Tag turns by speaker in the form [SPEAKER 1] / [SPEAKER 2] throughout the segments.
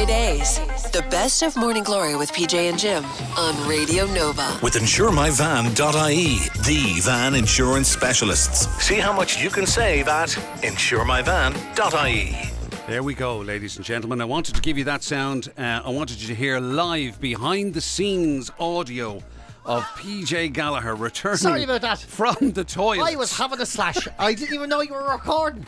[SPEAKER 1] GloryDaze, the best of Morning Glory with PJ and Jim on Radio Nova.
[SPEAKER 2] With InsureMyVan.ie, the van insurance specialists. See how much you can save at InsureMyVan.ie.
[SPEAKER 3] There we go, ladies and gentlemen. I wanted to give you that sound. I wanted you to hear live behind-the-scenes audio of PJ Gallagher returning.
[SPEAKER 4] Sorry about that.
[SPEAKER 3] From the toilet.
[SPEAKER 4] I was having a slash. I didn't even know you were recording.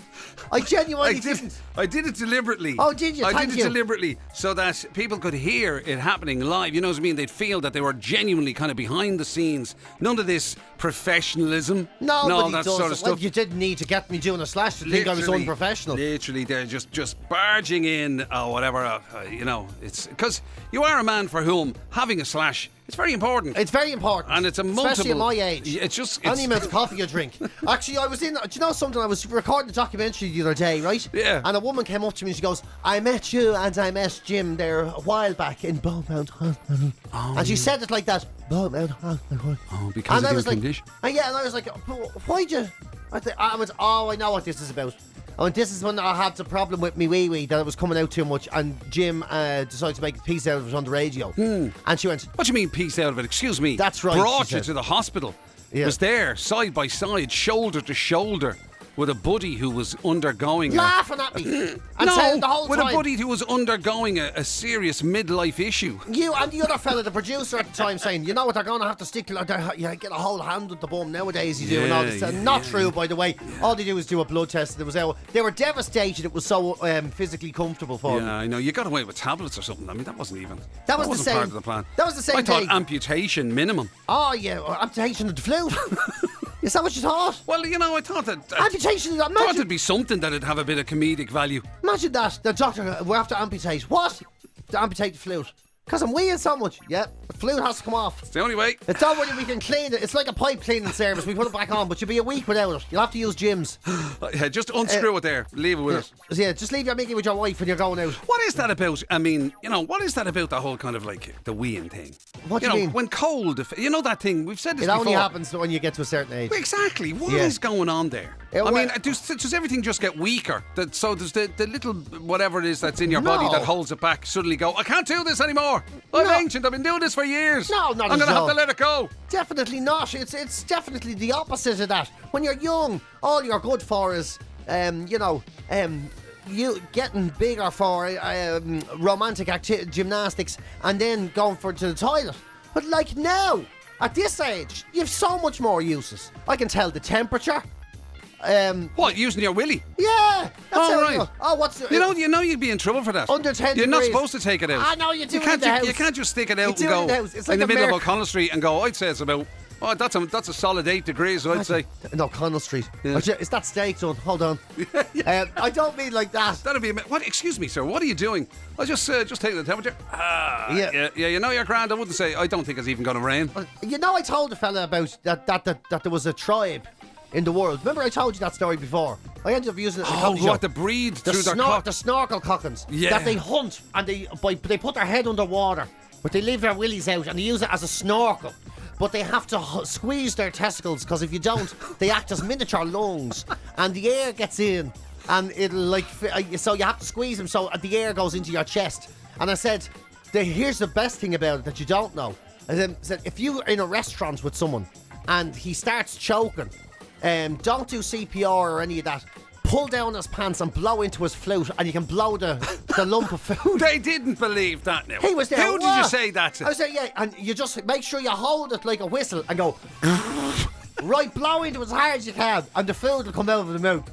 [SPEAKER 4] I genuinely didn't.
[SPEAKER 3] I did it deliberately.
[SPEAKER 4] Oh, did you?
[SPEAKER 3] I did it deliberately so that people could hear it happening live. You know what I mean? They'd feel that they were genuinely kind of behind the scenes. None of this professionalism.
[SPEAKER 4] Nobody
[SPEAKER 3] that
[SPEAKER 4] does
[SPEAKER 3] sort of
[SPEAKER 4] it.
[SPEAKER 3] stuff.
[SPEAKER 4] Well, you didn't need to get me doing a slash to think I was unprofessional.
[SPEAKER 3] Literally, they're just barging in or whatever. You know, it's because you are a man for whom having a slash. It's very important.
[SPEAKER 4] It's very important.
[SPEAKER 3] And it's a multiple...
[SPEAKER 4] Especially at my age.
[SPEAKER 3] It's
[SPEAKER 4] any amount of coffee you drink. Actually, I was in... Do you know something? I was recording a documentary the other day, right?
[SPEAKER 3] Yeah.
[SPEAKER 4] And a woman came up to me and she goes, I met you and I met Jim there a while back in Beaumont Hospital. Oh. And she said it like that. Beaumont Hospital.
[SPEAKER 3] Oh, because of your condition?
[SPEAKER 4] Yeah, and I was like, why'd you... I went, I know what this is about. And this is when I had the problem with me wee-wee, that it was coming out too much, and Jim decided to make a piece out of it on the radio. And she went...
[SPEAKER 3] What do you mean piece out of it? Excuse me.
[SPEAKER 4] That's right.
[SPEAKER 3] Brought you to the hospital.
[SPEAKER 4] Yeah.
[SPEAKER 3] Was there, side by side, shoulder to shoulder, with a buddy who was undergoing...
[SPEAKER 4] Laughing at me. And
[SPEAKER 3] no,
[SPEAKER 4] saying the whole
[SPEAKER 3] with
[SPEAKER 4] time,
[SPEAKER 3] a buddy who was undergoing a serious midlife issue.
[SPEAKER 4] You and the other fella, the producer at the time, saying, you know what, they're going to have to stick... You get a whole hand with the bum nowadays, you do, and all this. Not true, by the way. All they do is do a blood test. They were devastated it was so physically comfortable for them.
[SPEAKER 3] Yeah, I know. You got away with tablets or something. I mean, that wasn't even...
[SPEAKER 4] That wasn't
[SPEAKER 3] part of the plan.
[SPEAKER 4] That was the same
[SPEAKER 3] I thought
[SPEAKER 4] day.
[SPEAKER 3] amputation minimum.
[SPEAKER 4] Oh, yeah, amputation of the flute. Is that what you thought?
[SPEAKER 3] Well, you know, I thought that...
[SPEAKER 4] amputation,
[SPEAKER 3] I thought it'd be something that'd have a bit of comedic value.
[SPEAKER 4] Imagine that. The doctor, we have to amputate. What? To amputate the flute. Because I'm weeing so much. Yeah, the flute has to come off.
[SPEAKER 3] It's the only way.
[SPEAKER 4] It's not really we can clean it. It's like a pipe cleaning service. We put it back on, but you'll be a week without it. You'll have to use Jim's.
[SPEAKER 3] Yeah, just unscrew it there. Leave it with us.
[SPEAKER 4] Yeah, just leave your Mickey with your wife when you're going out.
[SPEAKER 3] What is that about? I mean, you know, what is that about the whole kind of like the weeing thing?
[SPEAKER 4] What do you mean?
[SPEAKER 3] When cold, you know that thing, we've said this
[SPEAKER 4] it
[SPEAKER 3] before.
[SPEAKER 4] only happens when you get to a certain age.
[SPEAKER 3] Exactly. What is going on there? I mean, does everything just get weaker? So does the little whatever it is that's in your body that holds it back suddenly go, I can't do this anymore. I'm ancient. I've been doing this for years.
[SPEAKER 4] No, not
[SPEAKER 3] I'm going to
[SPEAKER 4] at all.
[SPEAKER 3] have to let it go.
[SPEAKER 4] Definitely not. It's definitely the opposite of that. When you're young, all you're good for is, you getting bigger for romantic gymnastics and then going to the toilet. But like now, at this age, you have so much more uses. I can tell the temperature.
[SPEAKER 3] What, using your willy?
[SPEAKER 4] Yeah. That's
[SPEAKER 3] right.
[SPEAKER 4] what's
[SPEAKER 3] you know you'd be in trouble for that.
[SPEAKER 4] Under 10
[SPEAKER 3] You're
[SPEAKER 4] degrees.
[SPEAKER 3] not supposed to take it out.
[SPEAKER 4] I know you do it in the house.
[SPEAKER 3] You can't just stick it out
[SPEAKER 4] You
[SPEAKER 3] and
[SPEAKER 4] do it
[SPEAKER 3] go
[SPEAKER 4] in the house. It's like
[SPEAKER 3] in the
[SPEAKER 4] a
[SPEAKER 3] middle of
[SPEAKER 4] Merc.
[SPEAKER 3] O'Connell Street and go, I'd say it's about, that's a solid 8 degrees, I'd say.
[SPEAKER 4] No, Connell Street.
[SPEAKER 3] Yeah.
[SPEAKER 4] Is that steak done? Hold on. I don't mean like that.
[SPEAKER 3] That'd be what? Excuse me, sir. What are you doing? I just taking the temperature. Yeah. You know you're grand. I wouldn't say. I don't think it's even going to rain.
[SPEAKER 4] You know, I told a fella about that there was a tribe in the world. Remember, I told you that story before. I ended up using it in a comedy show.
[SPEAKER 3] What, the breed through their cock?
[SPEAKER 4] The snorkel cockins.
[SPEAKER 3] Yeah.
[SPEAKER 4] That they hunt and they put their head underwater, but they leave their willies out and they use it as a snorkel. But they have to squeeze their testicles because if you don't, they act as miniature lungs and the air gets in and it'll so you have to squeeze them so the air goes into your chest. And I said, here's the best thing about it that you don't know. I said, if you're in a restaurant with someone and he starts choking, don't do CPR or any of that. Pull down his pants and blow into his flute and you can blow the lump of food.
[SPEAKER 3] They didn't believe that now.
[SPEAKER 4] He was there.
[SPEAKER 3] Who did you say that to?
[SPEAKER 4] I was there, yeah, and you just make sure you hold it like a whistle and go right, blow into it as hard as you can and the food will come out of the mouth.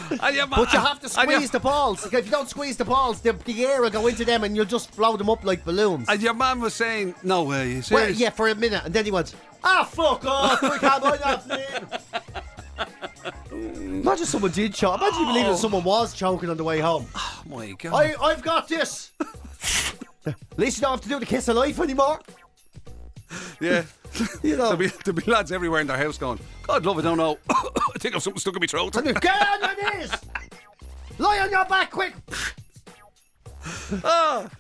[SPEAKER 4] But you have to squeeze the balls. If you don't squeeze the balls, the air will go into them and you'll just blow them up like balloons.
[SPEAKER 3] And your man was saying, no way, you serious?
[SPEAKER 4] Well, yeah, for a minute, and then he went, fuck off, we can't buy that. Imagine someone did choke. Imagine you believe that someone was choking on the way home.
[SPEAKER 3] Oh my God.
[SPEAKER 4] I've got this. At least you don't have to do the kiss of life anymore.
[SPEAKER 3] Yeah.
[SPEAKER 4] You know.
[SPEAKER 3] There'll be lads everywhere in their house going, God love, I don't know. I think I've something stuck in my throat.
[SPEAKER 4] Get on your knees. Lie on your back quick.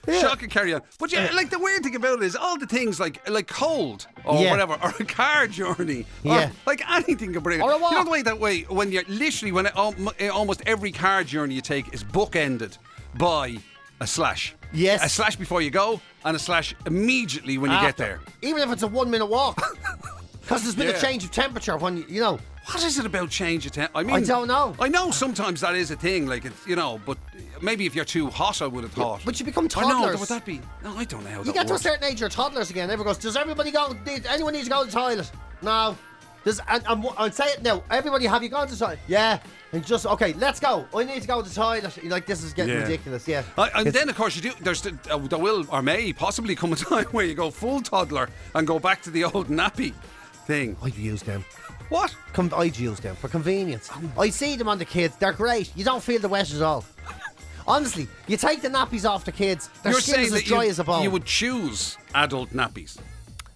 [SPEAKER 3] Shock and carry on. But yeah, like the weird thing about it is all the things like cold or whatever, or a car journey, or like anything can bring it.
[SPEAKER 4] Or a walk.
[SPEAKER 3] You know the way when you're literally almost every car journey you take is bookended by a slash.
[SPEAKER 4] Yes.
[SPEAKER 3] A slash before you go and a slash immediately when you get there.
[SPEAKER 4] Even if it's a 1 minute walk. Because there's been a change of temperature when, you know.
[SPEAKER 3] What is it about change of temperature? I mean,
[SPEAKER 4] I don't know.
[SPEAKER 3] I know sometimes that is a thing, like, it's, you know, but maybe if you're too hot, I would have thought.
[SPEAKER 4] But you become
[SPEAKER 3] I know,
[SPEAKER 4] toddlers.
[SPEAKER 3] would that be? No, I don't know how
[SPEAKER 4] You
[SPEAKER 3] that
[SPEAKER 4] get to a
[SPEAKER 3] works.
[SPEAKER 4] certain age, you're toddlers again. Everyone goes, does everybody go? Anyone needs to go to the toilet? No. I'll say it now. Everybody, have you gone to the toilet? Yeah. And just, okay, let's go. I need to go to the toilet. You're like, this is getting ridiculous. Yeah.
[SPEAKER 3] And then, of course, you do. There's there will or may possibly come a time where you go full toddler and go back to the old nappy thing.
[SPEAKER 4] I've used them.
[SPEAKER 3] What?
[SPEAKER 4] I'd use them for convenience. I see them on the kids. They're great. You don't feel the wet at all. Honestly, you take the nappies off the kids. Their
[SPEAKER 3] You're
[SPEAKER 4] skin
[SPEAKER 3] saying
[SPEAKER 4] is
[SPEAKER 3] that
[SPEAKER 4] as dry as a bone.
[SPEAKER 3] you would choose adult nappies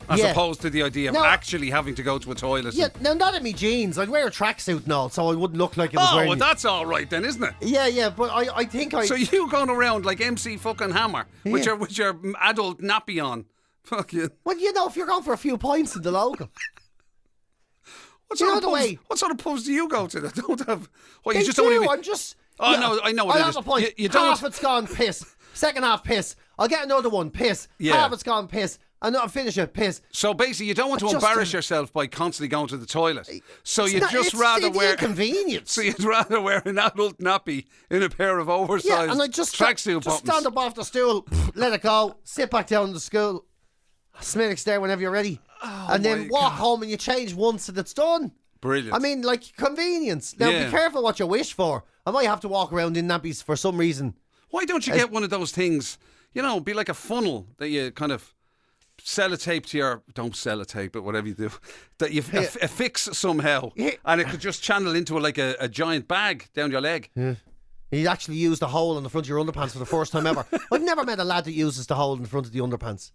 [SPEAKER 3] as
[SPEAKER 4] Yeah.
[SPEAKER 3] opposed to the idea of
[SPEAKER 4] No.
[SPEAKER 3] actually having to go to a toilet.
[SPEAKER 4] Yeah, now not in me jeans. I'd wear a tracksuit and all, so I wouldn't look like it was
[SPEAKER 3] Oh,
[SPEAKER 4] wearing.
[SPEAKER 3] well, that's all right then, isn't it?
[SPEAKER 4] Yeah, but I think I.
[SPEAKER 3] So you going around like MC fucking Hammer with your adult nappy on? Fuck you.
[SPEAKER 4] Well, you know, if you're going for a few pints in the local.
[SPEAKER 3] What
[SPEAKER 4] You
[SPEAKER 3] sort,
[SPEAKER 4] know
[SPEAKER 3] of
[SPEAKER 4] the
[SPEAKER 3] pubs,
[SPEAKER 4] way-
[SPEAKER 3] what sort of pubs do you go to that don't have? Well,
[SPEAKER 4] They
[SPEAKER 3] you just
[SPEAKER 4] do,
[SPEAKER 3] only.
[SPEAKER 4] I'm just.
[SPEAKER 3] Oh, no, I know what
[SPEAKER 4] I'll
[SPEAKER 3] it
[SPEAKER 4] have
[SPEAKER 3] is.
[SPEAKER 4] a pint.
[SPEAKER 3] You don't.
[SPEAKER 4] Half it's gone, piss. Second half, piss. I'll get another one, piss.
[SPEAKER 3] Yeah.
[SPEAKER 4] Half it's gone, piss. And I'll finish it, piss.
[SPEAKER 3] So basically, you don't want to
[SPEAKER 4] Just
[SPEAKER 3] embarrass yourself by constantly going to the toilet. So
[SPEAKER 4] It's
[SPEAKER 3] you'd
[SPEAKER 4] not-
[SPEAKER 3] just
[SPEAKER 4] it's
[SPEAKER 3] rather
[SPEAKER 4] the
[SPEAKER 3] wear.
[SPEAKER 4] inconvenience.
[SPEAKER 3] So you'd rather wear an adult nappy in a pair of oversized
[SPEAKER 4] Yeah, and I just
[SPEAKER 3] tracksuit
[SPEAKER 4] just
[SPEAKER 3] buttons.
[SPEAKER 4] stand up off the stool, let it go, sit back down in the school, Smithwick's there whenever you're ready, and then
[SPEAKER 3] my
[SPEAKER 4] walk
[SPEAKER 3] God.
[SPEAKER 4] home and you change once and it's done.
[SPEAKER 3] Brilliant.
[SPEAKER 4] I mean, like, convenience. Now,
[SPEAKER 3] Yeah.
[SPEAKER 4] be careful what you wish for. I might have to walk around in nappies for some reason.
[SPEAKER 3] Why don't you get one of those things? You know, be like a funnel that you kind of sellotape to your. Don't sellotape it, whatever you do. That you affix somehow,
[SPEAKER 4] Yeah.
[SPEAKER 3] and it could just channel into a giant bag down your leg.
[SPEAKER 4] You actually use the hole in the front of your underpants for the first time ever. I've never met a lad that uses the hole in the front of the underpants.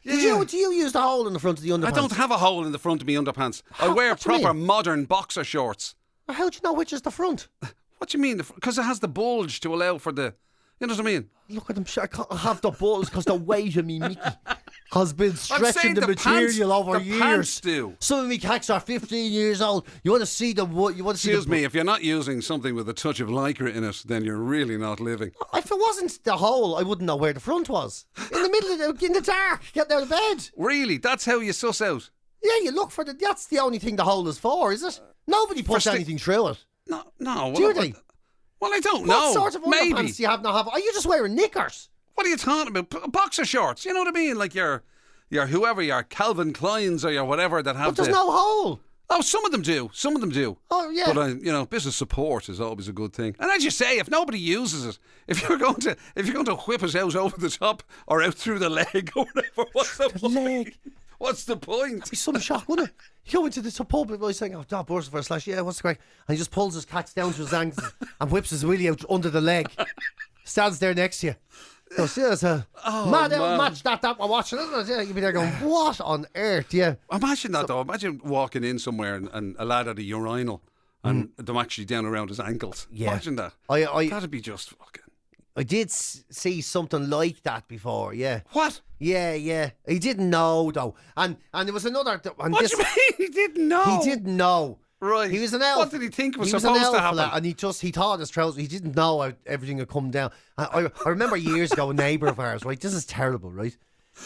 [SPEAKER 4] Do you use the hole in the front of the underpants?
[SPEAKER 3] I don't have a hole in the front of my underpants. I wear
[SPEAKER 4] what do you
[SPEAKER 3] proper
[SPEAKER 4] mean?
[SPEAKER 3] modern boxer shorts.
[SPEAKER 4] How do you know which is the front?
[SPEAKER 3] What do you mean? Because it has the bulge to allow for the. You know what I mean?
[SPEAKER 4] Look at them. I can't have the balls because the weight of me Mickey has been stretching
[SPEAKER 3] saying
[SPEAKER 4] the
[SPEAKER 3] the
[SPEAKER 4] material
[SPEAKER 3] pants-
[SPEAKER 4] over
[SPEAKER 3] the
[SPEAKER 4] years.
[SPEAKER 3] pants do.
[SPEAKER 4] Some of me cats are 15 years old. You want to see the what? You want to see
[SPEAKER 3] Excuse
[SPEAKER 4] the
[SPEAKER 3] me, if you're not using something with a touch of lycra in it, then you're really not living.
[SPEAKER 4] If it wasn't the hole, I wouldn't know where the front was. In the middle of in the dark, getting out of bed.
[SPEAKER 3] Really? That's how you suss out?
[SPEAKER 4] Yeah, you look for the. That's the only thing the hole is for, is it? Nobody puts anything through it.
[SPEAKER 3] No.
[SPEAKER 4] Do they?
[SPEAKER 3] Well, I don't
[SPEAKER 4] What
[SPEAKER 3] know.
[SPEAKER 4] sort of
[SPEAKER 3] Maybe.
[SPEAKER 4] underpants do you have now? Are you just wearing knickers?
[SPEAKER 3] What are you talking about? Boxer shorts. You know what I mean? Like your whoever, your Calvin Kleins or your whatever that have
[SPEAKER 4] But there's no hole.
[SPEAKER 3] Oh, some of them do. Some of them do.
[SPEAKER 4] Oh, yeah.
[SPEAKER 3] But business support is always a good thing. And as you say, if nobody uses it, if you're going to whip it out over the top or out through the leg or whatever, what's the point?
[SPEAKER 4] leg.
[SPEAKER 3] What's the point?
[SPEAKER 4] It'd be some shock, wouldn't it? You go into the pub and he's saying, "Oh, Dad, burst for a slash." Yeah, what's the crack? And he just pulls his cats down to his ankles and whips his willy out under the leg. Stands there next to you. Goes, yeah, it's a mad match that we're watching, isn't it? Yeah, you'd be there going, "What on earth?" Yeah.
[SPEAKER 3] Imagine that though. Imagine walking in somewhere and a lad at a urinal and them actually down around his ankles.
[SPEAKER 4] Yeah.
[SPEAKER 3] Imagine that. That'd be just fucking.
[SPEAKER 4] I did see something like that before. Yeah.
[SPEAKER 3] What?
[SPEAKER 4] Yeah. He didn't know though, and there was another. And
[SPEAKER 3] What do you mean? He didn't know.
[SPEAKER 4] He didn't know.
[SPEAKER 3] Right.
[SPEAKER 4] He was an elf.
[SPEAKER 3] What did he think was
[SPEAKER 4] He
[SPEAKER 3] supposed
[SPEAKER 4] an elf
[SPEAKER 3] to happen?
[SPEAKER 4] fella, and he thought his trousers. He didn't know how everything had come down. I remember years ago, a neighbour of ours. Right, this is terrible. Right,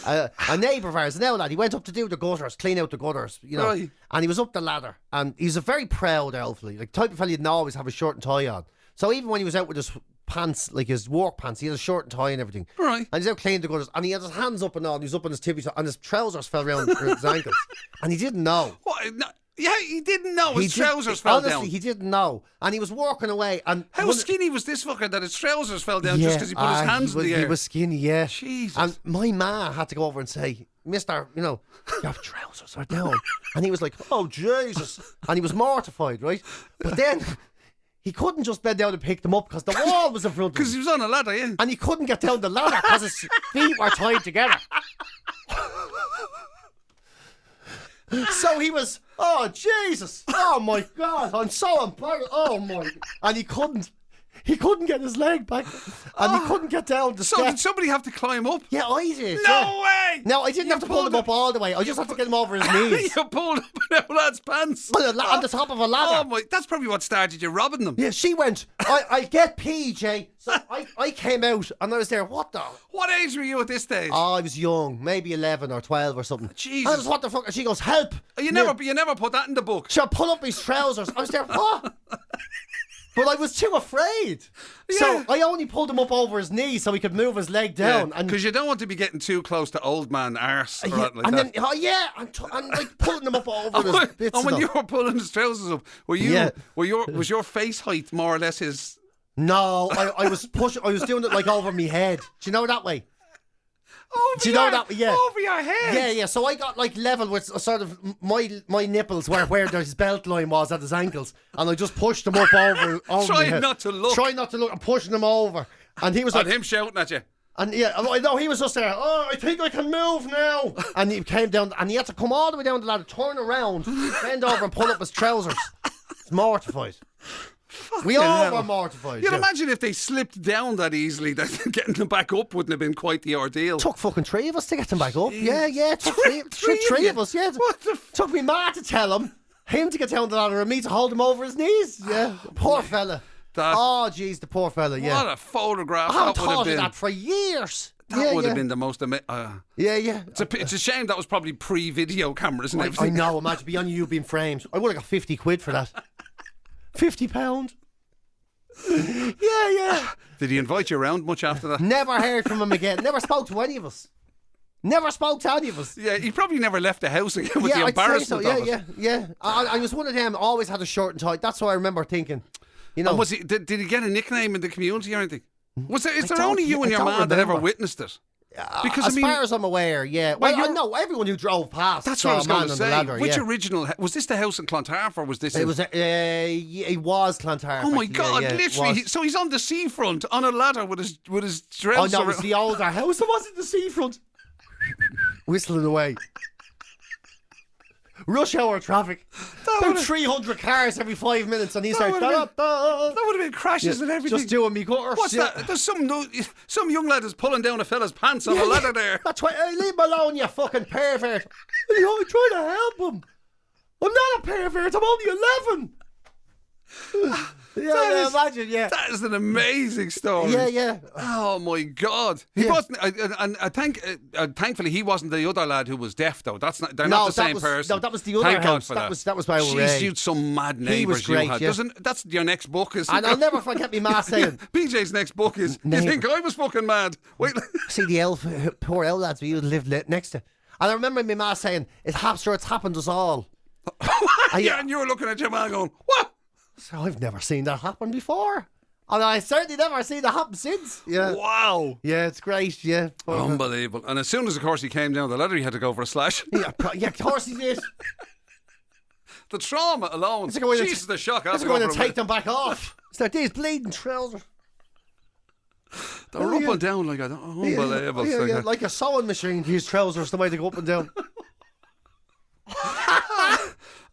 [SPEAKER 4] a neighbour of ours, an old lad. He went up to do the gutters, clean out the gutters. You know,
[SPEAKER 3] Right.
[SPEAKER 4] and he was up the ladder, and he's a very proud elf, like type of fella you'd always have a shirt and tie on. So even when he was out with his pants, like his work pants, he had a shirt and tie and everything.
[SPEAKER 3] Right.
[SPEAKER 4] And he's out cleaning the gutters, and he had his hands up and all. And he was up on his tippy toe, and his trousers fell around his ankles, and he didn't know.
[SPEAKER 3] What? No, yeah, he didn't know his
[SPEAKER 4] He did-
[SPEAKER 3] trousers fell
[SPEAKER 4] honestly,
[SPEAKER 3] down.
[SPEAKER 4] he didn't know, and he was walking away. And
[SPEAKER 3] How skinny was this fucker that his trousers fell down just because he put his hands in the air?
[SPEAKER 4] He was skinny, yeah.
[SPEAKER 3] Jesus.
[SPEAKER 4] And my ma had to go over and say, "Mister, your trousers are down." And he was like, "Oh Jesus!" And he was mortified, right? But then he couldn't just bend down and pick them up because the wall was in front of
[SPEAKER 3] Because
[SPEAKER 4] him,
[SPEAKER 3] he was on a ladder, yeah.
[SPEAKER 4] and he couldn't get down the ladder because his feet were tied together. So he was, "Oh Jesus! Oh my God! I'm so embarrassed! Oh my!" And he couldn't he couldn't get his leg back, and he couldn't get down the
[SPEAKER 3] So
[SPEAKER 4] steps.
[SPEAKER 3] did somebody have to climb up?
[SPEAKER 4] Yeah, I did.
[SPEAKER 3] No way!
[SPEAKER 4] No, I didn't have to pull him up all the way. I just had to get him over his knees.
[SPEAKER 3] You pulled up an old lad's pants.
[SPEAKER 4] On the top of a ladder.
[SPEAKER 3] Oh my! That's probably what started you robbing them.
[SPEAKER 4] Yeah, she went, I'll get PJ. So I came out and I was there, what the?
[SPEAKER 3] What age were you at this stage?
[SPEAKER 4] Oh, I was young, maybe 11 or 12 or something.
[SPEAKER 3] Jesus.
[SPEAKER 4] I was, what the fuck? And she goes, help.
[SPEAKER 3] You never put that in the book.
[SPEAKER 4] She'll pull up his trousers. I was there, what? But I was too afraid.
[SPEAKER 3] Yeah.
[SPEAKER 4] So I only pulled him up over his knee so he could move his leg down.
[SPEAKER 3] Because you don't want to be getting too close to old man arse. Or
[SPEAKER 4] Yeah,
[SPEAKER 3] like
[SPEAKER 4] and
[SPEAKER 3] that.
[SPEAKER 4] then, I'm like pulling him up over his bits.
[SPEAKER 3] And when
[SPEAKER 4] and
[SPEAKER 3] you
[SPEAKER 4] all.
[SPEAKER 3] were pulling his trousers up, was your face height more or less his?
[SPEAKER 4] No, I was pushing. I was doing it like over my head. Do you know that way?
[SPEAKER 3] Over your head.
[SPEAKER 4] Yeah. So I got like level with sort of my nipples where his belt line was at his ankles, and I just pushed him up over my
[SPEAKER 3] Trying
[SPEAKER 4] head.
[SPEAKER 3] not to look.
[SPEAKER 4] Trying not to look, and pushing him over. And he was like,
[SPEAKER 3] And him shouting at you.
[SPEAKER 4] and yeah, no, he was just there. Oh, I think I can move now. And he came down, and he had to come all the way down the ladder, turn around, bend over, and pull up his trousers. It's mortified. We all were mortified.
[SPEAKER 3] You'd
[SPEAKER 4] yeah.
[SPEAKER 3] imagine if they slipped down that easily, that getting them back up wouldn't have been quite the ordeal.
[SPEAKER 4] Took fucking 3 of us to get them back up. Yeah. Took three of us. Yeah.
[SPEAKER 3] What the
[SPEAKER 4] Took me ma to tell him to get down the ladder and me to hold him over his knees. Yeah. Poor fella. Oh, jeez, the poor fella. Yeah.
[SPEAKER 3] What a photograph
[SPEAKER 4] I haven't
[SPEAKER 3] that would have
[SPEAKER 4] thought of
[SPEAKER 3] been.
[SPEAKER 4] that for years.
[SPEAKER 3] That would have been the most amazing.
[SPEAKER 4] Yeah.
[SPEAKER 3] It's a shame that was probably pre-video cameras and
[SPEAKER 4] I
[SPEAKER 3] everything.
[SPEAKER 4] know. Imagine beyond you being framed. I would have got 50 quid for that. £50. Yeah.
[SPEAKER 3] Did he invite you around much after that?
[SPEAKER 4] Never heard from him again. Never spoke to any of us.
[SPEAKER 3] Yeah, he probably never left the house again with the
[SPEAKER 4] I'd say
[SPEAKER 3] embarrassment
[SPEAKER 4] so.
[SPEAKER 3] of it.
[SPEAKER 4] Yeah. I was one of them. Always had a shirt and tie. That's what I remember thinking. You know.
[SPEAKER 3] And was he? Did he get a nickname in the community or anything? Is there
[SPEAKER 4] don't-
[SPEAKER 3] only you and
[SPEAKER 4] I
[SPEAKER 3] your
[SPEAKER 4] don't
[SPEAKER 3] man that ever
[SPEAKER 4] remember.
[SPEAKER 3] witnessed it? Because
[SPEAKER 4] as far as I'm aware, yeah. Well, I know everyone who drove past.
[SPEAKER 3] That's
[SPEAKER 4] saw
[SPEAKER 3] what I was
[SPEAKER 4] a man
[SPEAKER 3] going to
[SPEAKER 4] on the
[SPEAKER 3] say.
[SPEAKER 4] ladder,
[SPEAKER 3] Which
[SPEAKER 4] yeah.
[SPEAKER 3] original was this? The house in Clontarf or was this?
[SPEAKER 4] It was. It was Clontarf.
[SPEAKER 3] Oh my
[SPEAKER 4] actually,
[SPEAKER 3] God!
[SPEAKER 4] yeah,
[SPEAKER 3] Literally, so he's on the seafront on a ladder with his
[SPEAKER 4] Oh
[SPEAKER 3] dress.
[SPEAKER 4] no, it was the older house. It wasn't the seafront. Whistling away. Rush hour traffic. About 300 cars every 5 minutes, and he's like,
[SPEAKER 3] that would have been crashes and everything.
[SPEAKER 4] just doing me gutters.
[SPEAKER 3] What's that? There's some young lad is pulling down a fella's pants on a ladder there.
[SPEAKER 4] That's why. Hey, leave him alone, you fucking pervert. You know, I try to help him. I'm not a pervert. I'm only 11. Imagine, yeah.
[SPEAKER 3] That is an amazing story.
[SPEAKER 4] Yeah.
[SPEAKER 3] Oh my God! He wasn't, and thankfully he wasn't the other lad who was deaf though. They're not the same person.
[SPEAKER 4] No, that was the other
[SPEAKER 3] Thank God
[SPEAKER 4] house.
[SPEAKER 3] for
[SPEAKER 4] That was by
[SPEAKER 3] Jeez, you'd some mad neighbours
[SPEAKER 4] great,
[SPEAKER 3] you had.
[SPEAKER 4] yeah.
[SPEAKER 3] That's your next book, isn't
[SPEAKER 4] And
[SPEAKER 3] it?
[SPEAKER 4] I'll never forget me ma saying.
[SPEAKER 3] PJ's next book is. You
[SPEAKER 4] Neighbour.
[SPEAKER 3] think I was fucking mad? Wait.
[SPEAKER 4] See the poor elf lads we lived next to. And I remember my ma saying, it's happened us all.
[SPEAKER 3] Yeah, and you were looking at your man going, what?
[SPEAKER 4] So I've never seen that happen before. And I certainly never seen that happen since. Yeah.
[SPEAKER 3] Wow.
[SPEAKER 4] Yeah, it's great, yeah.
[SPEAKER 3] Unbelievable. And as soon as, of course, he came down the ladder, he had to go for a slash.
[SPEAKER 4] Yeah, of course he did.
[SPEAKER 3] The trauma alone. Jesus, the shock.
[SPEAKER 4] Let's go in and take them back off. It's like these bleeding trousers.
[SPEAKER 3] They're up and down like that. Unbelievable.
[SPEAKER 4] Yeah, like a sewing machine, these trousers, the way they go up and down.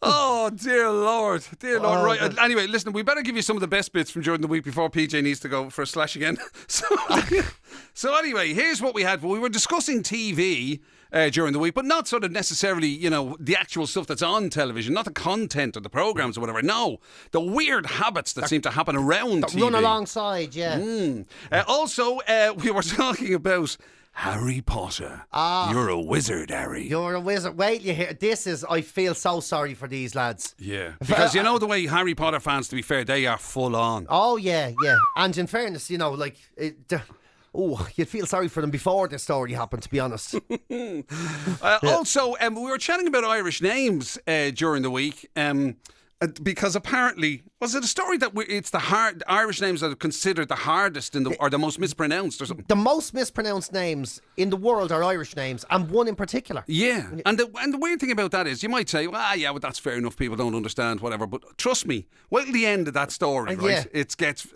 [SPEAKER 3] Oh, dear Lord. Right. Anyway, listen, we better give you some of the best bits from during the week before PJ needs to go for a slash again. So anyway, here's what we had. We were discussing TV during the week, but not sort of necessarily, the actual stuff that's on television, not the content or the programmes or whatever. No, the weird habits that seem to happen around TV.
[SPEAKER 4] Run alongside, yeah.
[SPEAKER 3] Also, we were talking about Harry Potter. You're a wizard, Harry.
[SPEAKER 4] You're a wizard. Wait, you hear I feel so sorry for these lads.
[SPEAKER 3] Yeah. Because you know the way Harry Potter fans, to be fair, they are full on.
[SPEAKER 4] Oh, yeah. And in fairness, you'd feel sorry for them before the story happened, to be honest.
[SPEAKER 3] Also, we were chatting about Irish names during the week. Because apparently, was it a story that it's the Irish names that are considered the hardest or the most mispronounced or something?
[SPEAKER 4] The most mispronounced names in the world are Irish names, and one in particular.
[SPEAKER 3] Yeah, and the weird thing about that is, you might say, well, that's fair enough, people don't understand, whatever, but trust me, wait till the end of that story, right?
[SPEAKER 4] Yeah.
[SPEAKER 3] It gets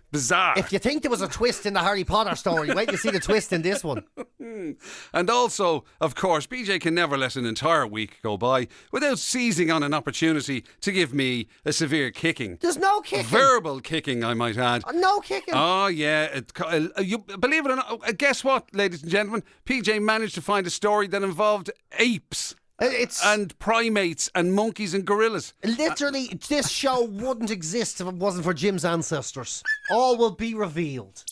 [SPEAKER 3] bizarre.
[SPEAKER 4] If you think there was a twist in the Harry Potter story, wait till you see the twist in this one.
[SPEAKER 3] And also, of course, BJ can never let an entire week go by without seizing on an opportunity to give me a severe kicking.
[SPEAKER 4] There's no kicking.
[SPEAKER 3] Verbal kicking, I might add.
[SPEAKER 4] No kicking.
[SPEAKER 3] Oh, yeah. You believe it or not, guess what, ladies and gentlemen? PJ managed to find a story that involved apes. And primates and monkeys and gorillas.
[SPEAKER 4] Literally, this show wouldn't exist if it wasn't for Jim's ancestors. All will be revealed.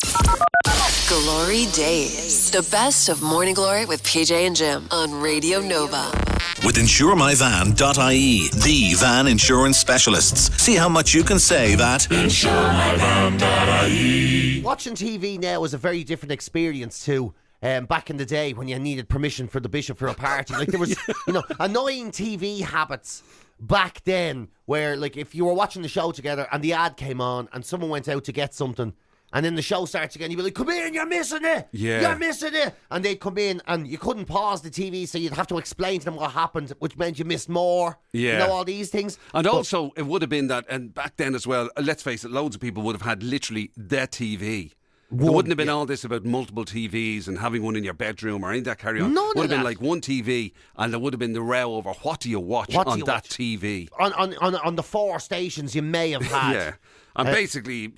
[SPEAKER 1] GloryDaze. The best of Morning Glory with PJ and Jim on Radio Nova.
[SPEAKER 2] With InsureMyVan.ie, the van insurance specialists. See how much you can save at InsureMyVan.ie.
[SPEAKER 4] Watching TV now is a very different experience to back in the day when you needed permission for the bishop for a party. Like there was, annoying TV habits back then where, like, if you were watching the show together and the ad came on and someone went out to get something and then the show starts again, you'd be like, come in, you're missing it.
[SPEAKER 3] Yeah.
[SPEAKER 4] You're missing it. And they'd come in and you couldn't pause the TV, so you'd have to explain to them what happened, which meant you missed more.
[SPEAKER 3] Yeah.
[SPEAKER 4] All these things.
[SPEAKER 3] And also, it would have been that, and back then as well, let's face it, loads of people would have had literally their TV. There wouldn't have been all this about multiple TVs and having one in your bedroom or any of that carry on.
[SPEAKER 4] None
[SPEAKER 3] would
[SPEAKER 4] of
[SPEAKER 3] have been
[SPEAKER 4] that.
[SPEAKER 3] like one TV, and there would have been the row over what do you watch on that TV.
[SPEAKER 4] On the 4 stations you may have had.
[SPEAKER 3] Yeah. And basically,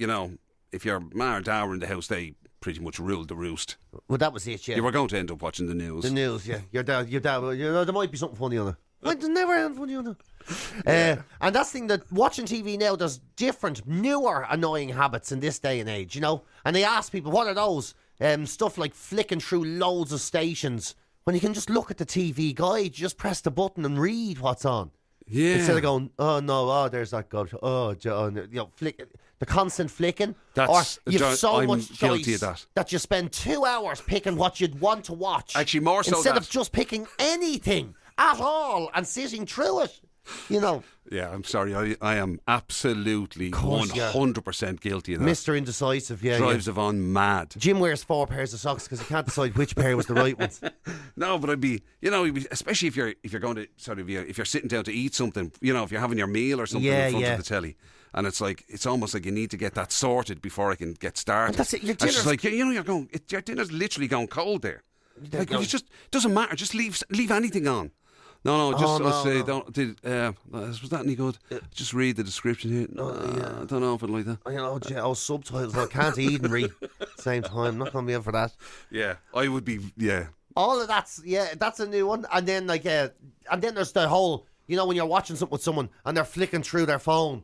[SPEAKER 3] if your ma or dad were in the house, they pretty much ruled the roost.
[SPEAKER 4] Well, that was it, yeah.
[SPEAKER 3] You were going to end up watching the news.
[SPEAKER 4] The news, yeah. Your dad, there might be something funny on it. There's never anything funny on it. And that's the thing, that watching TV now, there's different, newer, annoying habits in this day and age, And they ask people, what are those? Stuff like flicking through loads of stations. When you can just look at the TV guide, you just press the button and read what's on.
[SPEAKER 3] Yeah.
[SPEAKER 4] Instead of going, oh no, there's that god. Oh, John, flick. The constant flicking.
[SPEAKER 3] That's,
[SPEAKER 4] or you've so
[SPEAKER 3] I'm
[SPEAKER 4] much
[SPEAKER 3] guilty
[SPEAKER 4] choice
[SPEAKER 3] of that.
[SPEAKER 4] you spend 2 hours picking what you'd want to watch.
[SPEAKER 3] Actually, more so
[SPEAKER 4] instead of just picking anything at all and sitting through it.
[SPEAKER 3] Yeah, I'm sorry. I am absolutely 100% guilty of that.
[SPEAKER 4] Mr. Indecisive, yeah.
[SPEAKER 3] Drives Yvonne mad.
[SPEAKER 4] Jim wears 4 pairs of socks because he can't decide which pair was the right ones.
[SPEAKER 3] No, but I'd be, especially if you're going to if you're sitting down to eat something, if you're having your meal or something in front of the telly. And it's almost like you need to get that sorted before I can get started.
[SPEAKER 4] And that's it. Your
[SPEAKER 3] dinner's, it's like, your dinner's literally going cold there. Like, it just doesn't matter. Just leave anything on. No, just was that any good? Just read the description here. I don't know if I'd like that.
[SPEAKER 4] Subtitles. I can't eat and read at the same time. Not going to be in for that.
[SPEAKER 3] Yeah, I would be, yeah.
[SPEAKER 4] All of that's a new one. And then, and then there's the whole, when you're watching something with someone and they're flicking through their phone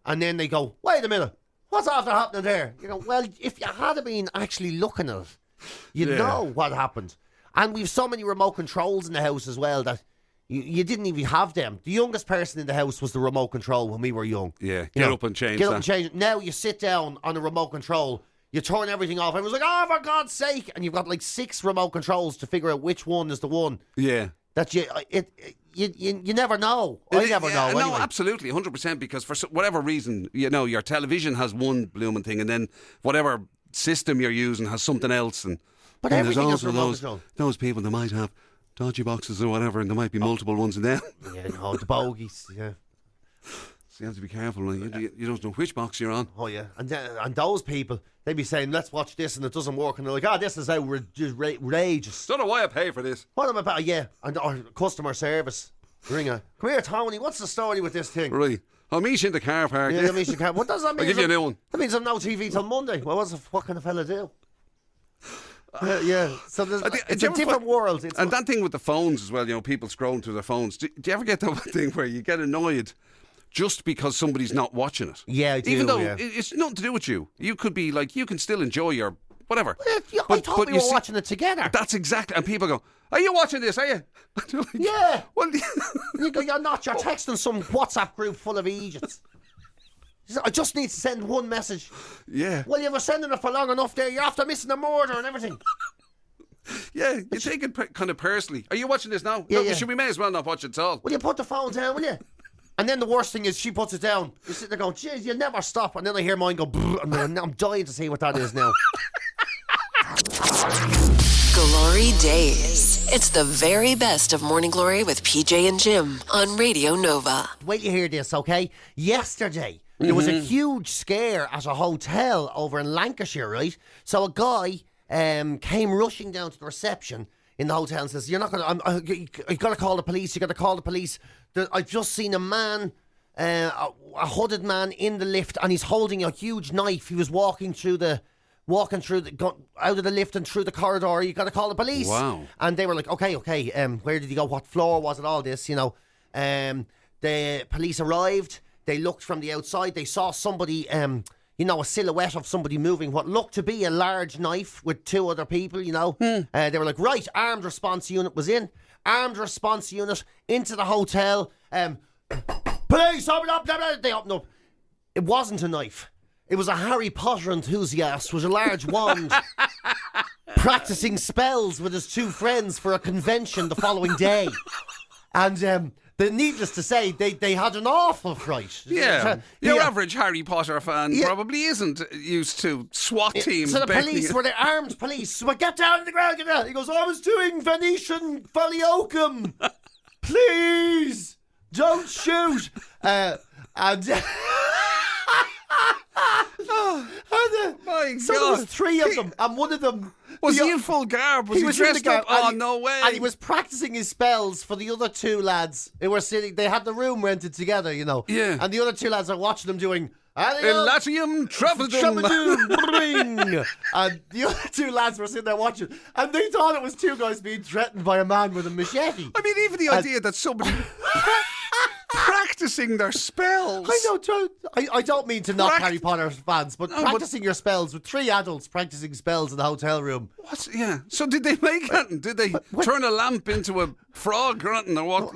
[SPEAKER 4] and then they go, wait a minute, what's after happening there? Well, if you had been actually looking at it, you'd know what happened. And we've so many remote controls in the house as well that you didn't even have them. The youngest person in the house was the remote control when we were young.
[SPEAKER 3] Yeah, get up and change that.
[SPEAKER 4] Now you sit down on a remote control, you turn everything off. Everyone's like, oh, for God's sake. And you've got like 6 remote controls to figure out which one is the one.
[SPEAKER 3] Yeah.
[SPEAKER 4] That you never know. I never know.
[SPEAKER 3] No,
[SPEAKER 4] anyway.
[SPEAKER 3] Absolutely, 100%. Because for whatever reason, your television has one blooming thing, and then whatever system you're using has something else.
[SPEAKER 4] But everything is remote control.
[SPEAKER 3] Those people, they might have dodgy boxes or whatever, and there might be multiple ones in there.
[SPEAKER 4] Yeah, no, the bogies. Yeah.
[SPEAKER 3] So you have to be careful. You don't know which box you're on.
[SPEAKER 4] Oh yeah, and those people, they be saying, "Let's watch this," and it doesn't work, and they're like, "this is outrageous."
[SPEAKER 3] Don't know why I pay for this.
[SPEAKER 4] What am I about? Yeah, and our customer service ringer. Come here, Tony. What's the story with this thing?
[SPEAKER 3] Right, I'll meet you in the car park.
[SPEAKER 4] Yeah, I'll meet you in the car. What does that mean?
[SPEAKER 3] I'll give you a new one.
[SPEAKER 4] That means I've no TV till Monday. Well, what can a fella do? Yeah, so it's a different world.
[SPEAKER 3] And that thing with the phones as well, people scrolling through their phones. Do you ever get that thing where you get annoyed just because somebody's not watching it?
[SPEAKER 4] Yeah, I do.
[SPEAKER 3] Even though it's nothing to do with you. You could be like, you can still enjoy your whatever.
[SPEAKER 4] I thought we were watching it together.
[SPEAKER 3] That's exactly. And people go, are you watching this, are you? Like,
[SPEAKER 4] yeah.
[SPEAKER 3] Well,
[SPEAKER 4] you go, you're not. You're texting some WhatsApp group full of Egypts. I just need to send one message.
[SPEAKER 3] Yeah.
[SPEAKER 4] Well, you were sending it for long enough there. You're after missing a murder and everything.
[SPEAKER 3] Yeah, you take it kind of personally. Are you watching this now?
[SPEAKER 4] Yeah,
[SPEAKER 3] no, we may as well not watch it at all.
[SPEAKER 4] Will you put the phone down, will you? And then the worst thing is she puts it down. You're sitting there going, jeez, you never stop. And then I hear mine go, and I'm dying to see what that is now.
[SPEAKER 1] GloryDaze. It's the very best of Morning Glory with PJ and Jim on Radio Nova.
[SPEAKER 4] Wait till you hear this, okay? Yesterday, there was a huge scare at a hotel over in Lancashire, right? So a guy came rushing down to the reception in the hotel and says, "You're not going to. You got to call the police. You got to call the police. I've just seen a man, a hooded man in the lift, and he's holding a huge knife. He was walking out of the lift and through the corridor. You got to call the police."
[SPEAKER 3] Wow.
[SPEAKER 4] And they were like, okay. Where did he go? What floor was it? All this, you know. The police arrived. They looked from the outside. They saw somebody, a silhouette of somebody moving what looked to be a large knife with two other people, you know. They were like, right, armed response unit was in. Armed response unit into the hotel. Police, open up. They opened up. It wasn't a knife. It was a Harry Potter enthusiast with a large wand practicing spells with his two friends for a convention the following day. And needless to say, they had an awful fright.
[SPEAKER 3] Yeah. Your average Harry Potter fan probably isn't used to SWAT teams.
[SPEAKER 4] So the police were the armed police. So get down on the ground, get down. He goes, I was doing Venetian Foliokum. Please, don't shoot. So there was three of them, and one of them
[SPEAKER 3] was he in full garb? Was he dressed up? Oh, no way!
[SPEAKER 4] And he was practicing his spells for the other two lads who were sitting. They had the room rented together, you know.
[SPEAKER 3] Yeah.
[SPEAKER 4] And the other two lads are watching them doing
[SPEAKER 3] Elatium Travadum.
[SPEAKER 4] And the other two lads were sitting there watching, and they thought it was two guys being threatened by a man with a machete.
[SPEAKER 3] I mean, even the idea that somebody practicing their spells.
[SPEAKER 4] I know, I don't mean to knock Harry Potter fans, but practicing your spells with three adults practicing spells in the hotel room.
[SPEAKER 3] What? Yeah. So did they make it? Did they turn a lamp into a frog or anything, or what?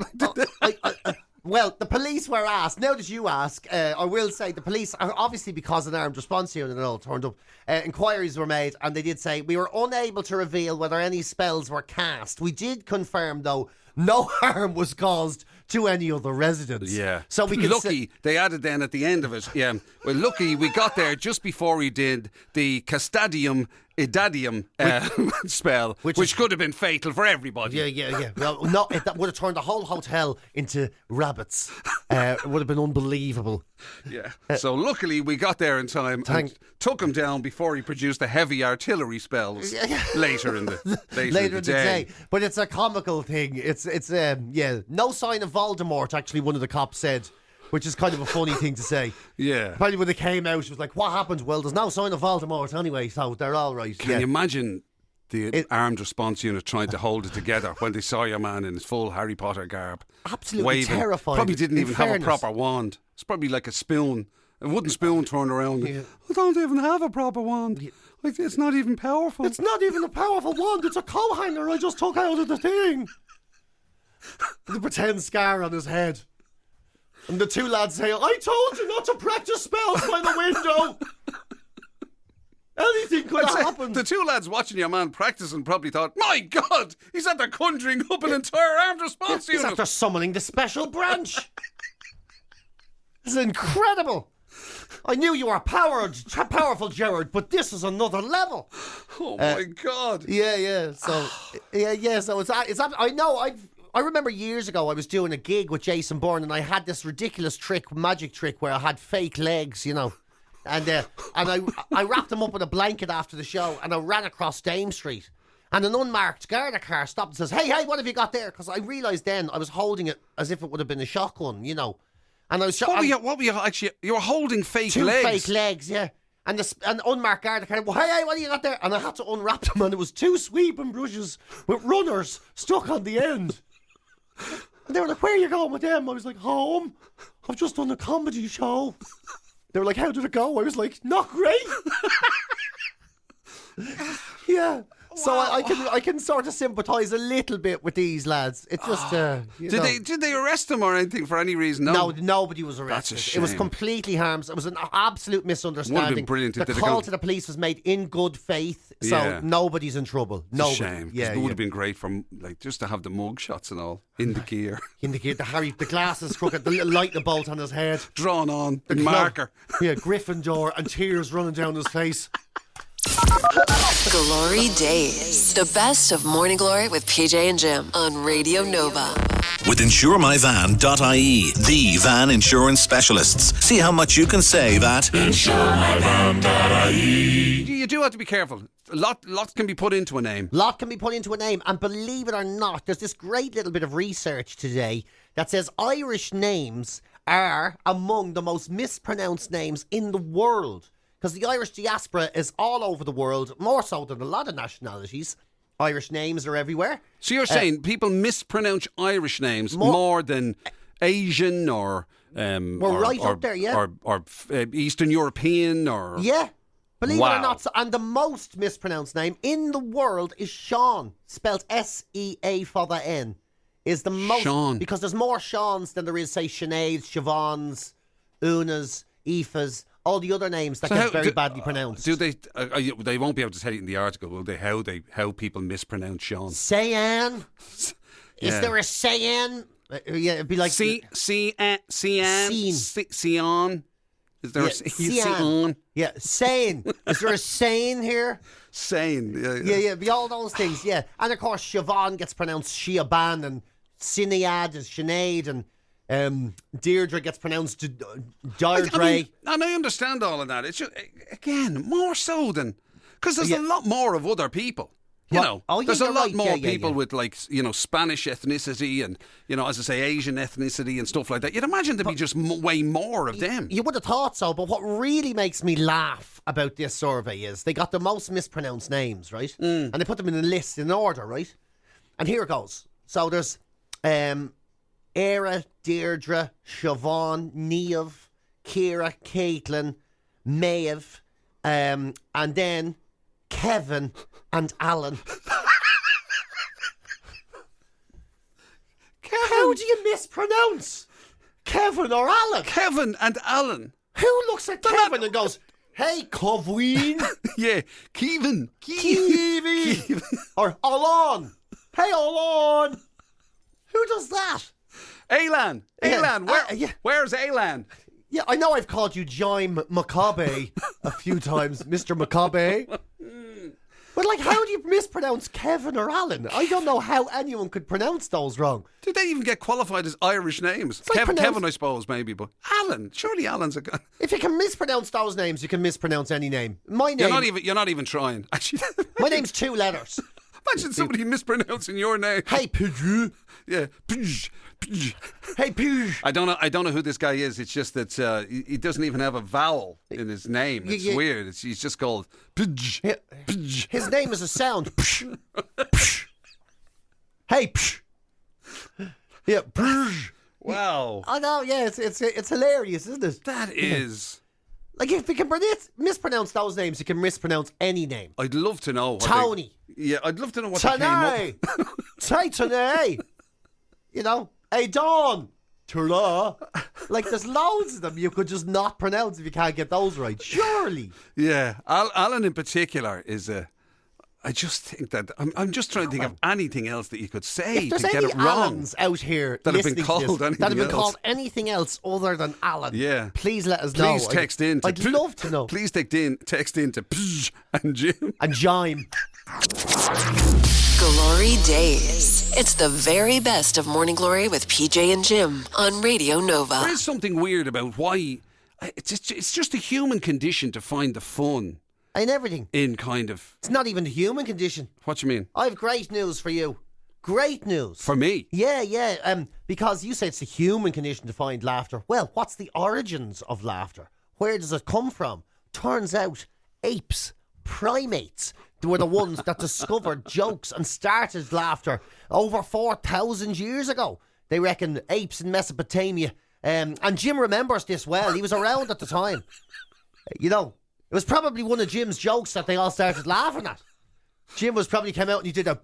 [SPEAKER 4] Well, the police were asked. Now that you ask, I will say the police, obviously because an armed response unit and all turned up, inquiries were made, and they did say we were unable to reveal whether any spells were cast. We did confirm, though, no harm was caused to any other residents.
[SPEAKER 3] Yeah.
[SPEAKER 4] So we could
[SPEAKER 3] they added then at the end of it. Yeah. Well, lucky we got there just before he did the Castadium Idadium spell, which could have been fatal for everybody.
[SPEAKER 4] Yeah. Well, no, that would have turned the whole hotel into rabbits. It would have been unbelievable.
[SPEAKER 3] Yeah. So luckily we got there in time and took him down before he produced the heavy artillery spells later in the day.
[SPEAKER 4] But it's a comical thing. It's no sign of Voldemort, actually, one of the cops said. Which is kind of a funny thing to say.
[SPEAKER 3] Yeah.
[SPEAKER 4] Probably when they came out, it was like, what happened? Well, there's no sign of Voldemort anyway, so they're all right.
[SPEAKER 3] Can you imagine the armed response unit trying to hold it together when they saw your man in his full Harry Potter garb?
[SPEAKER 4] Absolutely
[SPEAKER 3] waving.
[SPEAKER 4] terrifying.
[SPEAKER 3] Probably didn't even have a proper wand. It's probably like a spoon. A wooden spoon turned around. Yeah. I don't even have a proper wand. Yeah. Like, it's not even powerful.
[SPEAKER 4] It's not even a powerful wand. It's a coat hanger I just took out of the thing. The pretend scar on his head. And the two lads say, I told you not to practice spells by the window. Anything could have happened.
[SPEAKER 3] The two lads watching your man practicing probably thought, my God, he's after conjuring up an entire armed response unit.
[SPEAKER 4] He's after summoning the special branch. This is incredible. I knew you were powerful, Gerard, but this is another level.
[SPEAKER 3] Oh my God.
[SPEAKER 4] Yeah. So, So it's. I know. I remember years ago I was doing a gig with Jason Bourne, and I had this ridiculous magic trick where I had fake legs, you know, and I wrapped them up in a blanket after the show, and I ran across Dame Street, and an unmarked Garda car stopped and says, "Hey, what have you got there?" Because I realised then I was holding it as if it would have been a shotgun, you know, and I was.
[SPEAKER 3] What were you actually? You were holding fake
[SPEAKER 4] two
[SPEAKER 3] legs.
[SPEAKER 4] Fake legs, yeah. And an unmarked Garda car, well, hey, what have you got there? And I had to unwrap them, and it was two sweeping brushes with runners stuck on the end. And they were like, where are you going with them? I was like, home. I've just done a comedy show. They were like, how did it go? I was like, not great. Yeah. So I can sort of sympathise a little bit with these lads. It's just
[SPEAKER 3] Did they arrest them or anything for any reason?
[SPEAKER 4] No, nobody was arrested.
[SPEAKER 3] That's a shame.
[SPEAKER 4] It was completely harmless. It was an absolute misunderstanding.
[SPEAKER 3] Would have been brilliant if
[SPEAKER 4] the call to the police was made in good faith, so nobody's in trouble. Nobody.
[SPEAKER 3] It's a shame. It would have been great from just to have the mug shots and all in the gear.
[SPEAKER 4] In the gear, the glasses crooked, the little lightning bolt on his head,
[SPEAKER 3] drawn on the marker.
[SPEAKER 4] Yeah, Gryffindor, and tears running down his face.
[SPEAKER 1] GloryDaze. The best of Morning Glory with PJ and Jim on Radio Nova.
[SPEAKER 2] With InsureMyVan.ie, the van insurance specialists. See how much you can save at InsureMyVan.ie.
[SPEAKER 3] You do have to be careful. Lot can be put into a name.
[SPEAKER 4] Lot can be put into a name, and believe it or not, there's this great little bit of research today that says Irish names are among the most mispronounced names in the world. Because the Irish diaspora is all over the world, more so than a lot of nationalities. Irish names are everywhere.
[SPEAKER 3] So you're saying people mispronounce Irish names more than Asian or
[SPEAKER 4] up there, yeah.
[SPEAKER 3] or Eastern European or
[SPEAKER 4] yeah. Believe it or not, and the most mispronounced name in the world is Sean, spelled S-E-A for the N. Is the most
[SPEAKER 3] Sean.
[SPEAKER 4] Because there's more Seans than there is, say, Sineads, Siobhans, Unas, Aoifes, all the other names that get very badly pronounced.
[SPEAKER 3] Do they? They won't be able to tell you in the article, will they? How people mispronounce Sean?
[SPEAKER 4] Sayan.
[SPEAKER 3] Yeah.
[SPEAKER 4] Is there a Sayan? Yeah, it'd be like
[SPEAKER 3] Cian. Is there a
[SPEAKER 4] Cian? Yeah, Sane. Is there a Sane here?
[SPEAKER 3] Sane.
[SPEAKER 4] Yeah, be all those things, yeah. And of course, Siobhan gets pronounced Siobhan, and Sinead is Sinead, and Deirdre gets pronounced Deirdre.
[SPEAKER 3] And I understand all of that. It's just, again, more so than... Because there's a lot more of other people. You know, there's a lot more people with, like, Spanish ethnicity and, as I say, Asian ethnicity and stuff like that. You'd imagine there'd be just way more of them.
[SPEAKER 4] You would have thought so, but what really makes me laugh about this survey is they got the most mispronounced names, right? And they put them in a list in order, right? And here it goes. So there's Éire, Deirdre, Siobhan, Niamh, Ciara, Caitlin, Maeve, and then Kevin and Alan. How do you mispronounce Kevin or Alan?
[SPEAKER 3] Kevin and Alan.
[SPEAKER 4] Who looks at Kevin and goes, "Hey, Covween"?
[SPEAKER 3] Yeah, Kevin.
[SPEAKER 4] Or Alan. Hey, Alan. Who does that?
[SPEAKER 3] Alan. Where's Alan?
[SPEAKER 4] Yeah, I know I've called you Jim McCabe a few times, Mr. McCabe. But, like, how do you mispronounce Kevin or Alan? I don't know how anyone could pronounce those wrong.
[SPEAKER 3] Did they even get qualified as Irish names? Kevin, I suppose, maybe, but Alan. Surely Alan's a guy.
[SPEAKER 4] If you can mispronounce those names, you can mispronounce any name. My name...
[SPEAKER 3] You're not even trying. Actually,
[SPEAKER 4] my name's 2 letters.
[SPEAKER 3] Imagine somebody mispronouncing your name.
[SPEAKER 4] Hey, Pidgey.
[SPEAKER 3] Yeah, Pidge.
[SPEAKER 4] Hey, Pidge.
[SPEAKER 3] I don't know who this guy is. It's just that he doesn't even have a vowel in his name. It's weird. He's just called Pidge.
[SPEAKER 4] Yeah.
[SPEAKER 3] Pidge.
[SPEAKER 4] His name is a sound. Hey, Psh. Yeah, Pidge.
[SPEAKER 3] Wow.
[SPEAKER 4] I know. Yeah, it's hilarious, isn't it?
[SPEAKER 3] That is.
[SPEAKER 4] Like, if you can mispronounce those names, you can mispronounce any name.
[SPEAKER 3] I'd love to know.
[SPEAKER 4] Tony.
[SPEAKER 3] I'd love to know what they came up.
[SPEAKER 4] Say Tony. Hey, Dawn. Tula. Like, there's loads of them you could just not pronounce if you can't get those right. Surely.
[SPEAKER 3] Yeah. Alan in particular is a... I just think that... I'm just trying to think of anything else that you could say to get it wrong.
[SPEAKER 4] Allens out here
[SPEAKER 3] that have been called
[SPEAKER 4] anything else other than Alan.
[SPEAKER 3] Yeah.
[SPEAKER 4] Please let us know.
[SPEAKER 3] Please text in.
[SPEAKER 4] I'd love to know.
[SPEAKER 3] Please text in to Psh and Jim.
[SPEAKER 4] And Jime.
[SPEAKER 1] Glory Days. It's the very best of Morning Glory with PJ and Jim on Radio Nova.
[SPEAKER 3] There is something weird about why... It's just a human condition to find the fun...
[SPEAKER 4] In everything.
[SPEAKER 3] In kind of...
[SPEAKER 4] It's not even the human condition.
[SPEAKER 3] What do you mean?
[SPEAKER 4] I have great news for you. Great news.
[SPEAKER 3] For me?
[SPEAKER 4] Yeah. Because you say it's the human condition to find laughter. Well, what's the origins of laughter? Where does it come from? Turns out, apes, primates, were the ones that discovered jokes and started laughter over 4,000 years ago. They reckon apes in Mesopotamia. And Jim remembers this well. He was around at the time. It was probably one of Jim's jokes that they all started laughing at. Jim probably came out and he did a...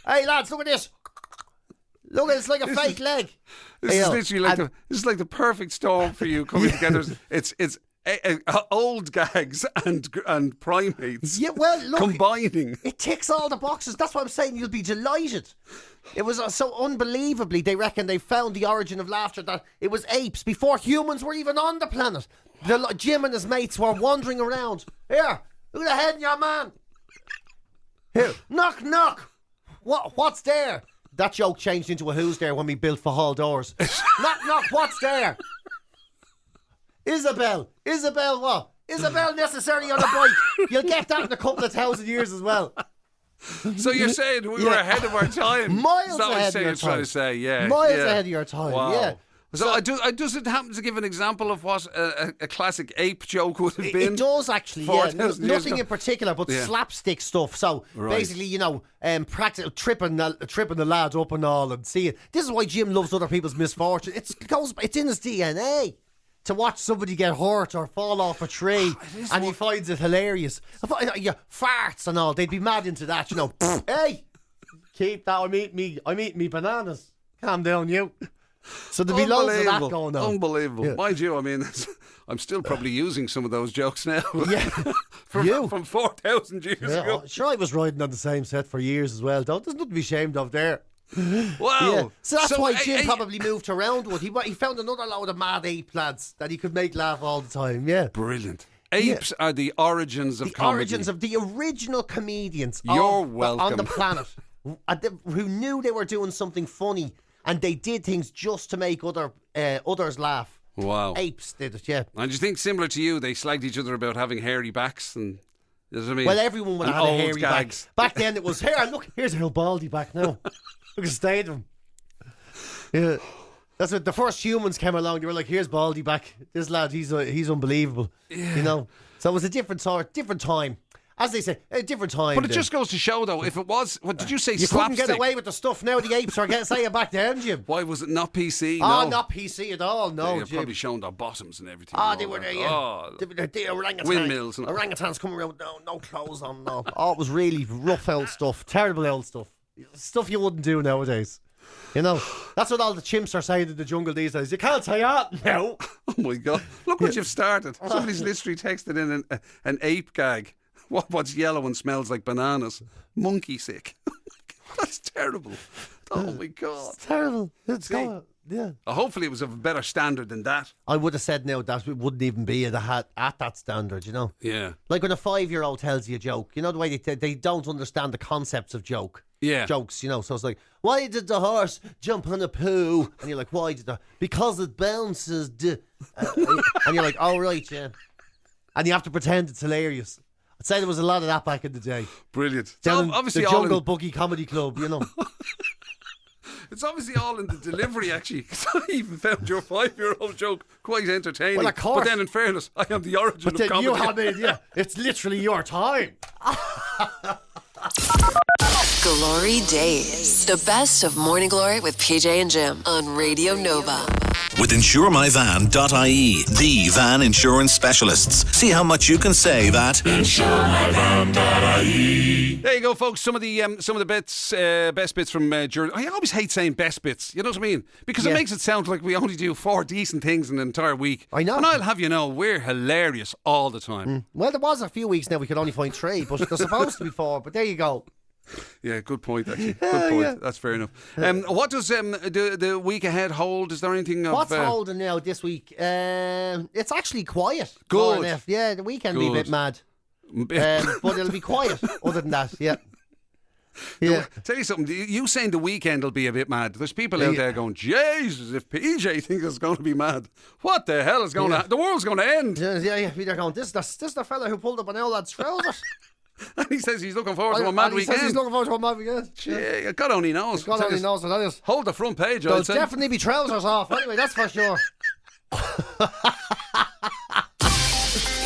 [SPEAKER 4] Hey, lads, look at this. Look, it's like a fake leg.
[SPEAKER 3] This is literally like the perfect storm for you coming together. It's old gags and primates.
[SPEAKER 4] Yeah, well, look,
[SPEAKER 3] combining.
[SPEAKER 4] It ticks all the boxes. That's what I'm saying. You'll be delighted. It was so unbelievably. They reckon they found the origin of laughter that it was apes before humans were even on the planet. Jim and his mates were wandering around. Here, look at the head in your man. Here, knock, knock. What's there? That joke changed into a who's there when we built for hall doors. Knock, knock, what's there? Isabel, what? Isabel necessary on a bike. You'll get that in a couple of 1,000 years as well.
[SPEAKER 3] So you're saying we were ahead of our time?
[SPEAKER 4] Miles
[SPEAKER 3] ahead
[SPEAKER 4] of your time.
[SPEAKER 3] Trying to say, yeah.
[SPEAKER 4] Miles ahead of your time,
[SPEAKER 3] wow.
[SPEAKER 4] yeah.
[SPEAKER 3] So does it happen to give an example of what a classic ape joke would have been?
[SPEAKER 4] It does actually,
[SPEAKER 3] 4,000 years
[SPEAKER 4] Nothing
[SPEAKER 3] ago?
[SPEAKER 4] in particular, but slapstick stuff. So basically, practice tripping the lad up and all, and seeing. This is why Jim loves other people's misfortune. It's in his DNA to watch somebody get hurt or fall off a tree, and he finds it hilarious. Farts and all, they'd be mad into that. Hey, keep that. I'm eating me bananas. Calm down, you. So there'd be loads of that going on.
[SPEAKER 3] Unbelievable.
[SPEAKER 4] Yeah.
[SPEAKER 3] Mind you, I mean, I'm still probably using some of those jokes now.
[SPEAKER 4] Yeah.
[SPEAKER 3] from 4,000 years ago.
[SPEAKER 4] Sure, I was riding on the same set for years as well. There's nothing to be ashamed of there.
[SPEAKER 3] Wow.
[SPEAKER 4] Yeah. So that's why Jim probably moved around with. He found another load of mad ape lads that he could make laugh all the time. Yeah.
[SPEAKER 3] Brilliant. Apes are the origins of comedy.
[SPEAKER 4] The origins of the original comedians
[SPEAKER 3] You're welcome.
[SPEAKER 4] on the planet who knew they were doing something funny. And they did things just to make others laugh.
[SPEAKER 3] Wow.
[SPEAKER 4] Apes did it, yeah.
[SPEAKER 3] And you think, similar to you, they slagged each other about having hairy backs and... You know what I mean?
[SPEAKER 4] Well, everyone would have had a
[SPEAKER 3] old
[SPEAKER 4] hairy
[SPEAKER 3] gags.
[SPEAKER 4] back. Back then it was, here's a real baldy back now. Look at the state of him. Yeah. That's what the first humans came along. They were like, here's baldy back. This lad, he's unbelievable. Yeah. So it was a different time. As they say, a different time.
[SPEAKER 3] But it just goes to show, though, if it was... What did you say,
[SPEAKER 4] you
[SPEAKER 3] slapstick?
[SPEAKER 4] couldn't get away with the stuff now the apes are saying back then, Jim.
[SPEAKER 3] Why was it not PC?
[SPEAKER 4] No. Not PC at all, no,
[SPEAKER 3] They were
[SPEAKER 4] Jim.
[SPEAKER 3] probably showing their bottoms and everything.
[SPEAKER 4] They were there, yeah. The orangutans.
[SPEAKER 3] Windmills and all.
[SPEAKER 4] Orangutans coming around, no clothes on, no. Oh, it was really rough old stuff. Terrible old stuff. Stuff you wouldn't do nowadays. That's what all the chimps are saying in the jungle these days. You can't say that now.
[SPEAKER 3] Oh, my God. Look what you've started. Somebody's literally texted in an ape gag. What's yellow and smells like bananas? Monkey sick. That's terrible. Oh my God.
[SPEAKER 4] It's terrible. It's gone. Yeah.
[SPEAKER 3] Hopefully it was of a better standard than that.
[SPEAKER 4] I would have said now that it wouldn't even be at that standard,
[SPEAKER 3] Yeah.
[SPEAKER 4] Like when a 5-year-old tells you a joke, the way they don't understand the concepts of jokes, so it's like, why did the horse jump on a poo? And you're like, why did because it bounces, and you're like, oh right, yeah. And you have to pretend it's hilarious. I'd say there was a lot of that back in the day.
[SPEAKER 3] Brilliant.
[SPEAKER 4] Down
[SPEAKER 3] obviously
[SPEAKER 4] the Jungle Boogie Comedy Club,
[SPEAKER 3] It's obviously all in the delivery, actually. I even found your 5-year-old joke quite entertaining.
[SPEAKER 4] Well, of course.
[SPEAKER 3] But then, in fairness, I am the origin of comedy.
[SPEAKER 4] It's literally your time.
[SPEAKER 1] GloryDaze. The best of Morning Glory with PJ and Jim on Radio Nova.
[SPEAKER 2] With InsureMyVan.ie, the van insurance specialists. See how much you can save at InsureMyVan.ie.
[SPEAKER 3] There you go, folks. Some of the bits, best bits from Jordan. I always hate saying best bits. You know what I mean? Because it makes it sound like we only do 4 decent things in an entire week.
[SPEAKER 4] I know.
[SPEAKER 3] And I'll have you know, we're hilarious all the time.
[SPEAKER 4] Well, there was a few weeks now we could only find 3, but there's supposed to be 4. But there you go.
[SPEAKER 3] Yeah, good point, actually. Good point. Yeah. That's fair enough. What does the week ahead hold? Is there anything of...
[SPEAKER 4] What's holding now this week? It's actually quiet.
[SPEAKER 3] Good.
[SPEAKER 4] Yeah, the weekend will be a bit mad. But it'll be quiet other than that, yeah. Yeah.
[SPEAKER 3] Tell you something, you saying the weekend will be a bit mad. There's people out there going, Jesus, if PJ thinks it's going to be mad, what the hell is going to happen? The world's going to end.
[SPEAKER 4] Yeah. They're going, this is the fella who pulled up an old lad's trousers.
[SPEAKER 3] And he says he's looking forward to a mad weekend.
[SPEAKER 4] He says he's looking forward to a mad weekend.
[SPEAKER 3] Yeah, God only knows.
[SPEAKER 4] God only knows what that is.
[SPEAKER 3] Hold the front page,
[SPEAKER 4] There'll
[SPEAKER 3] I'd say.
[SPEAKER 4] definitely be trousers off. Anyway, that's for sure.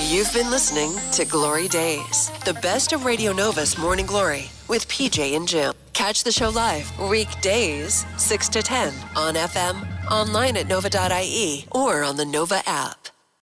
[SPEAKER 1] You've been listening to GloryDaze, the best of Radio Nova's Morning Glory with PJ and Jim. Catch the show live weekdays 6 to 10 on FM, online at nova.ie, or on the Nova app.